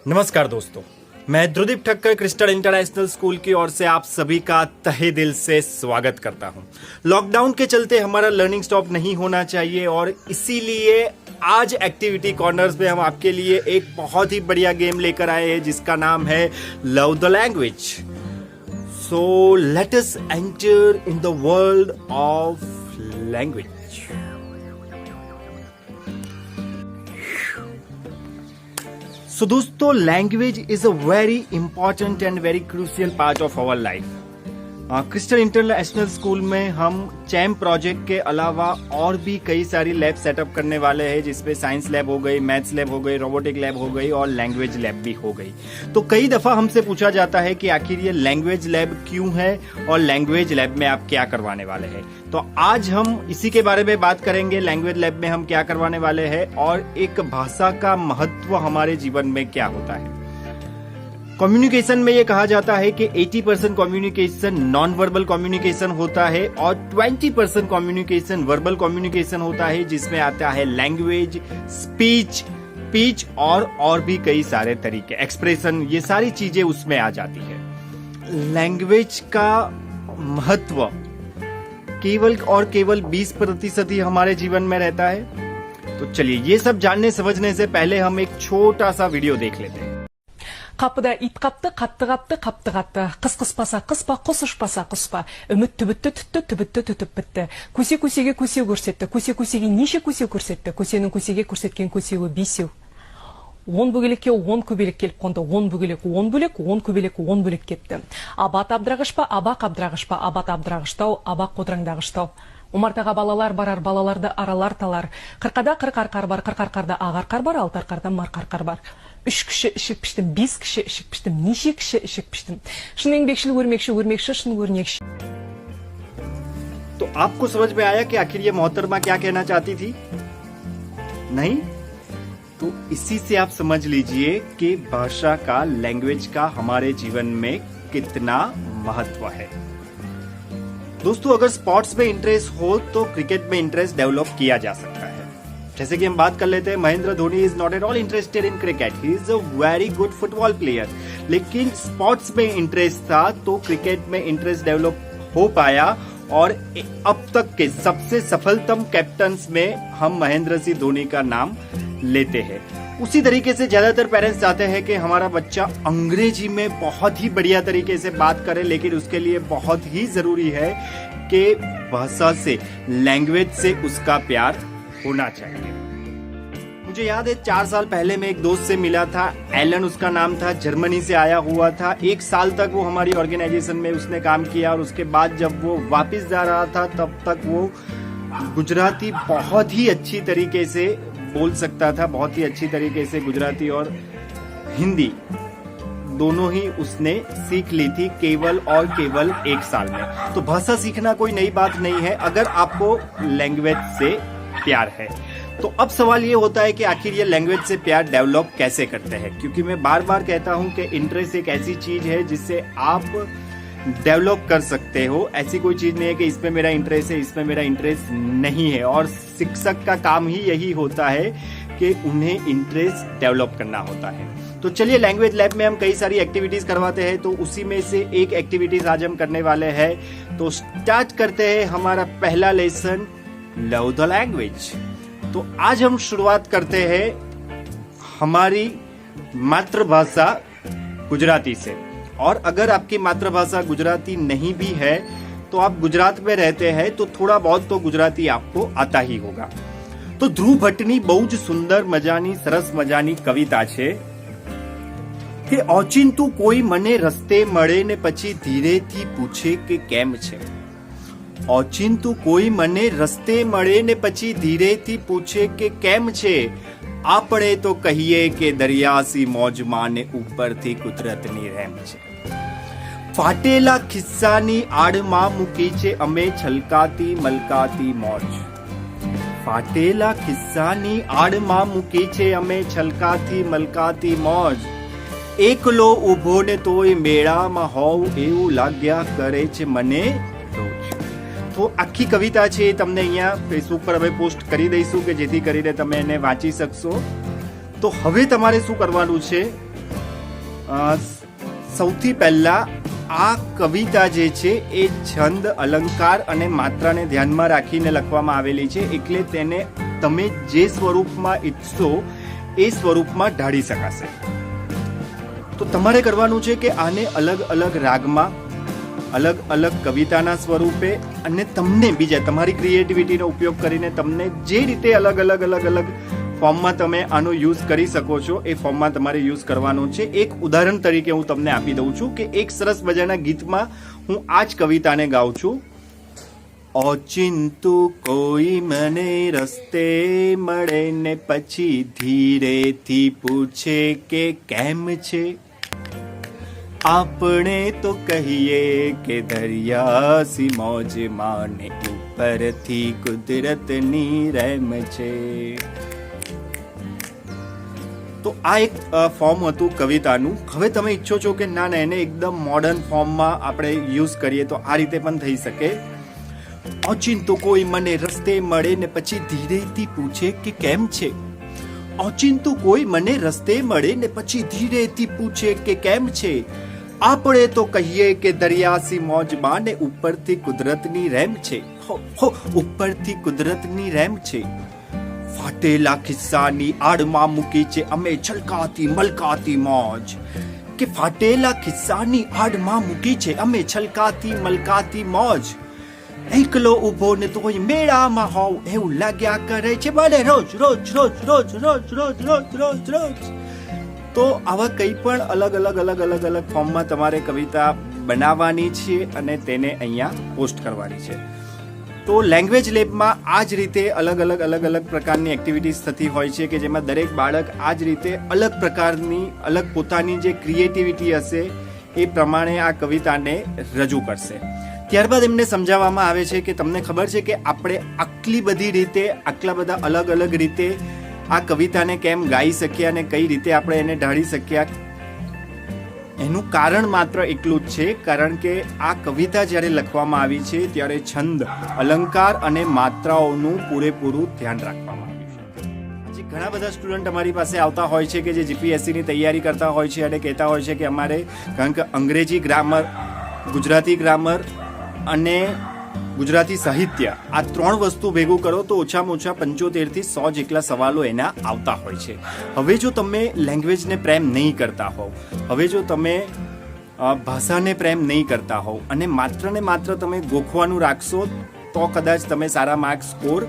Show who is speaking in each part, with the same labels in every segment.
Speaker 1: नमस्कार दोस्तों, मैं ध्रुदीप ठक्कर क्रिस्टल इंटरनेशनल स्कूल की ओर से आप सभी का तहे दिल से स्वागत करता हूं। लॉकडाउन के चलते हमारा लर्निंग स्टॉप नहीं होना चाहिए और इसीलिए आज एक्टिविटी कॉर्नर्स में हम आपके लिए एक बहुत ही बढ़िया गेम लेकर आए हैं जिसका नाम है love the language. So let us enter in the world of language. So दोस्तों, language is a very important and very crucial part of our life. Crystal international school में हम चैम प्रोजेक्ट के अलावा और भी कई सारी लैब सेटअप करने वाले हैं, जिसमें साइंस लैब हो गई, मैथ्स लैब हो गई, रोबोटिक लैब हो गई और लैंग्वेज लैब भी हो गई। तो कई दफा हमसे पूछा जाता है कि आखिर ये लैंग्वेज लैब क्यों है और लैंग्वेज लैब में आप क्या करवाने वाले हैं। तो आज हम इसी के बारे में बात करेंगे, लैंग्वेज लैब में हम क्या करवाने वाले हैं और एक भाषा का महत्व हमारे जीवन में क्या होता है। कम्युनिकेशन में ये कहा जाता है कि 80% कम्युनिकेशन नॉन वर्बल कम्युनिकेशन होता है और 20% कम्युनिकेशन वर्बल कम्युनिकेशन होता है, जिसमें आता है लैंग्वेज, स्पीच, पिच और भी कई सारे तरीके, एक्सप्रेशन, ये सारी चीजें उसमें आ जाती है। लैंग्वेज का महत्व केवल और केवल 20% ही हमारे जीवन में रहता है। तो चलिए, ये सब जानने समझने से पहले हम एक छोटा सा वीडियो देख लेते हैं।
Speaker 2: Kapıda it kaptı, kattı kaptı, kaptı kattı. Kız kıspasa kıspa, kız uçpasa kıspa. Ümit tübüttü tüttü, tübüttü tütüp bitti. Көсе көсеге көсе көрсетті. Көсе көсеге неше көсе көрсетті. Көсенің көсеге көрсеткен көсеуі бесеу. 10 бөгелекке 10 көбелек келіп қонды. 10 бөгелек 10 бөлек, 10 көбелек 10 бөлек кетті. Абат абдырағыш па, абақ абдырағыш па, абат абдырағыштау, абақ қодыраңдағыштау. Омартаға балалар барар, балаларды аралар талар. Қырқада қырқарқар бар, қырқарқарда ағарқар бар, алтарқарда марқарқар бар. 3 кіші ішік піштім, 5 кіші ішік піштім, неше кіші ішік піштім. Шын еңбекшіл өрмекші, өрмекші шын өрнекші.
Speaker 1: तो आपको समझ में आया कि आखिर ये मोहतरमा क्या कहना चाहती थी? नहीं? तो इसी से आप समझ लीजिए कि भाषा का, लैंग्वेज का हमारे जीवन में कितना महत्व है। दोस्तों, अगर स्पोर्ट्स में इंटरेस्ट हो तो क्रिकेट में इंटरेस्ट डेवलप किया जा सकता है। जैसे कि हम बात कर लेते हैं, Mahendra Dhoni is not at all interested in cricket, he is a very good football player. लेकिन स्पोर्ट्स में इंटरेस्ट था तो क्रिकेट में इंटरेस्ट डेवलप हो पाया और अब तक के सबसे सफलतम कैप्टन्स में हम महेंद्र सिंह धोनी का नाम लेते हैं। उसी तरीके से ज्यादातर पेरेंट्स चाहते हैं कि हमारा बच्चा अंग्रेजी में बहुत ही बढ़िया तरीके से बात करे, लेकिन उसके लिए बहुत ही जरूरी है कि भाषा से, लैंग्वेज से उसका प्यार होना चाहिए। मुझे याद है 4 साल पहले मैं एक दोस्त से मिला था, एलन उसका नाम था, जर्मनी से आया हुआ था। 1 साल तक वो हमारी ऑर्गेनाइजेशन में उसने काम किया और उसके बाद जब वो वापस जा रहा था तब तक वो गुजराती बहुत ही अच्छी तरीके से बोल सकता था, बहुत ही अच्छी तरीके से गुजराती और हिंदी दोनों ही उसने सीख ली थी केवल और केवल 1 साल में। तो भाषा सीखना कोई नई बात नहीं है अगर आपको लैंग्वेज से प्यार है। तो अब सवाल ये होता है कि आखिर ये लैंग्वेज से प्यार डेवलप कैसे करते हैं, क्योंकि मैं बार बार कहता हूं कि इंटरेस्ट एक ऐसी चीज है जिससे आप डेवलप कर सकते हो। ऐसी कोई चीज नहीं है कि इसमें मेरा इंटरेस्ट है, इसमें मेरा इंटरेस्ट नहीं है। और शिक्षक का काम ही यही होता है कि उन्हें इंटरेस्ट डेवलप करना होता है। तो चलिए, लैंग्वेज लैब में हम कई सारी एक्टिविटीज करवाते हैं, तो उसी में से एक एक्टिविटीज आज हम करने वाले हैं। तो स्टार्ट करते हैं हमारा पहला लेसन, लव द लैंग्वेज। तो आज हम शुरुआत करते हैं हमारी मातृभाषा गुजराती से। और अगर आपकी मातृभाषा गुजराती नहीं भी है तो आप गुजरात में रहते हैं तो थोड़ा बहुत तो गुजराती आपको आता ही होगा। तो ध्रुव भट्टनी बहु ज सुंदर मजानी, सरस मजानी कविता छे કે ઓચિંતું કોઈ મને રસ્તે મળે ને પછી ધીરેથી પૂછે કે કેમ છે। ઓચિંતું કોઈ મને રસ્તે મળે ને પછી ધીરેથી પૂછે કે કેમ છે। આપણે તો કહીએ કે દરિયાસી મોજમાં ને ઉપરથી કુદરતની રહેમ છે। ફાટેલા ખિસ્સાની આડમાં મૂકી છે અમે છલકાતી મલકાતી મોજ। ફાટેલા ખિસ્સાની આડમાં મૂકી છે અમે છલકાતી મલકાતી મોજ। એકલો ઉભો ને તોય મેળામાં હોવ એવું लाग्या કરે છે મને રોજ। તો આખી કવિતા છે એ તમને અહીંયા ફેસબુક પર હવે પોસ્ટ કરી દઈશું કે જેથી કરીને તમે એને વાંચી શકશો। તો હવે તમારે શું કરવાનું છે, સૌથી પહેલા આ કવિતા જે છે એ છંદ, અલંકાર અને માત્રાને ધ્યાનમાં રાખીને લખવામાં આવેલી છે, એટલે તેને તમે જે સ્વરૂપમાં ઈચ્છો એ સ્વરૂપમાં ઢાળી શકાશે. તો તમારે કરવાનું છે કે આને અલગ અલગ રાગમાં, અલગ અલગ કવિતાના સ્વરૂપે અને તમને બીજા તમારી ક્રિએટિવિટીનો ઉપયોગ કરીને તમને જે રીતે અલગ અલગ અલગ અલગ ફોર્મમાં તમે આનો યુઝ કરી શકો છો એ ફોર્મમાં તમારે યુઝ કરવાનો છે. એક ઉદાહરણ તરીકે હું તમને આપી દઉં છું કે એક સરસ મજાના ગીતમાં હું આ જ કવિતાને ગાઉં છું. ઓચિંતુ કોઈ મને રસ્તે મળે ને પછી ધીરેથી પૂછે કે કેમ છે, આપણે તો કહીએ કે દરિયાસી મોજમાં ને ઉપરથી કુદરતની રહેમ છે. તો આ એક ફોર્મ હતું કવિતાનું. હવે તમે ઈચ્છો છો કે ના એને એકદમ મોડર્ન ફોર્મમાં આપણે યુઝ કરીએ તો આ રીતે પણ થઈ શકે. ઓચિંતો કોઈ મને રસ્તે મળે ને પછી ધીરેથી પૂછે કે કેમ છે, ઓચિંતો કોઈ મને રસ્તે મળે ને પછી ધીરેથી પૂછે કે કેમ છે, આપણે તો કહીએ કે દરિયાસી મોજમાં ને ઉપરથી કુદરતની રહેમ છે, હો ઉપરથી કુદરતની રહેમ છે. ફાટેલા ખિસ્સાની આડમાં મૂકી છે અમે છલકાતી મલકાતી મોજ, કે ફાટેલા ખિસ્સાની આડમાં મૂકી છે અમે છલકાતી મલકાતી મોજ. એકલો ઊભો ને તોય મેળામાં હોવ એવું લાગ્યા કરે છે મને રોજ રોજ રોજ રોજ રોજ રોજ રોજ રોજ રોજ. તો આવા કંઈ પણ અલગ અલગ અલગ અલગ અલગ ફોર્મમાં તમારે કવિતા બનાવવાની છે અને તેને અહીંયા પોસ્ટ કરવાની છે. તો લેંગ્વેજ લેબમાં આ જ રીતે અલગ અલગ અલગ અલગ પ્રકારની એક્ટિવિટીઝ થતી હોય છે કે જેમાં દરેક બાળક આ જ રીતે અલગ પ્રકારની અલગ પોતાની જે ક્રિએટિવિટી હશે એ પ્રમાણે આ કવિતાને રજૂ કરશે. ત્યારબાદ એમને સમજાવવામાં આવે છે કે તમને ખબર છે કે આપણે આટલી બધી રીતે, આટલા બધા અલગ અલગ રીતે આ કવિતાને કેમ ગાઈ શક્યા અને કઈ રીતે આપણે એને ઢાળી શક્યા. એનું કારણ માત્ર એટલું જ છે, કારણ કે આ કવિતા જ્યારે લખવામાં આવી છે ત્યારે છંદ, અલંકાર અને માત્રાઓનું પૂરેપૂરું ધ્યાન રાખવામાં આવ્યું છે. હજી ઘણા બધા સ્ટુડન્ટ અમારી પાસે આવતા હોય છે કે જે જીપીએસસીની તૈયારી કરતા હોય છે અને કહેતા હોય છે કે અમારે, કારણ કે અંગ્રેજી ગ્રામર, ગુજરાતી ગ્રામર અને ગુજરાતી સાહિત્ય આ 3 વસ્તુ ભેગું કરો તો ઓછામાં ઓછા 75 થી 100 જેટલા સવાલો એના આવતા હોય છે. હવે જો તમે લેંગ્વેજને પ્રેમ નહીં કરતા હોવ, હવે જો તમે ભાષાને પ્રેમ નહીં કરતા હોવ અને માત્ર ને માત્ર તમે ગોખવાનું રાખશો તો કદાચ તમે સારા માર્ક્સ સ્કોર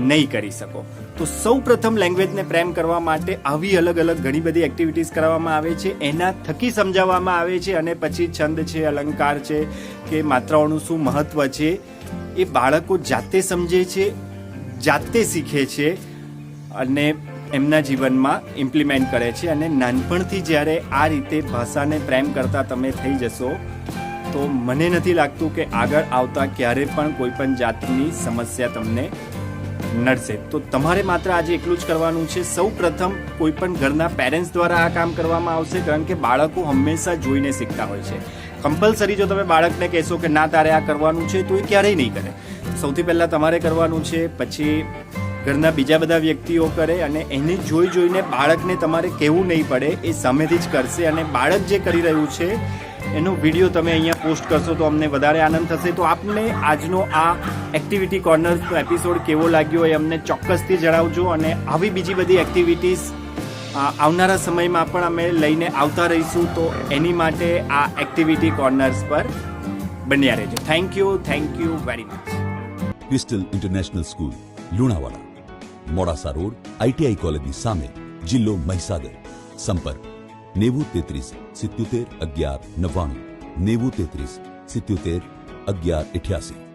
Speaker 1: નહીં કરી શકો. તો સૌ પ્રથમ લેંગ્વેજને પ્રેમ કરવા માટે આવી અલગ અલગ ઘણી બધી એક્ટિવિટીઝ કરવામાં આવે છે, એના થકી સમજાવવામાં આવે છે અને પછી છંદ છે, અલંકાર છે કે માત્રાઓનું શું મહત્વ છે એ બાળકો જાતે સમજે છે, જાતે શીખે છે અને એમના જીવનમાં ઇમ્પ્લિમેન્ટ કરે છે. અને નાનપણથી જ્યારે આ રીતે ભાષાને પ્રેમ કરતા તમે થઈ જશો તો મને નથી લાગતું કે આગળ આવતા ક્યારે પણ કોઈ પણ જાતની સમસ્યા તમને નડશે. તો તમારે માત્ર આજે એટલું જ કરવાનું છે. સૌ પ્રથમ કોઈ પણ ઘરના પેરેન્ટ્સ દ્વારા આ કામ કરવામાં આવશે, કારણ કે બાળકો હંમેશા જોઈને શીખતા હોય છે. કમ્પલસરી જો તમે બાળકને કહેશો કે ના તારે આ કરવાનું છે તો એ ક્યારેય નહીં કરે. સૌથી પહેલાં તમારે કરવાનું છે, પછી ઘરના બીજા બધા વ્યક્તિઓ કરે અને એને જોઈને બાળકને તમારે કહેવું નહીં પડે, એ સામેથી જ કરશે. અને બાળક જે કરી રહ્યું છે એનો વિડીયો તમે અહીંયા પોસ્ટ કરશો તો અમને વધારે આનંદ થશે. તો આપને આજનો આ એક્ટિવિટી કોર્નરનો એપિસોડ કેવો લાગ્યો એ અમને ચોક્કસથી જણાવજો. અને આવી બીજી બધી એક્ટિવિટીઝ આવનારા સમયમાં પણ અમે લઈને આવતા રહીશું. તો એની માટે આ એક્ટિવિટી કોર્નર્સ પર બન્યા રહેજો. Thank you very much.
Speaker 3: Crystal international school, Lunawada, Modasa road, ITI કોલેજની સામે, જિલ્લો મહીસાગર. સંપર્ક 9033 77 11 99, 9033 77 11 88.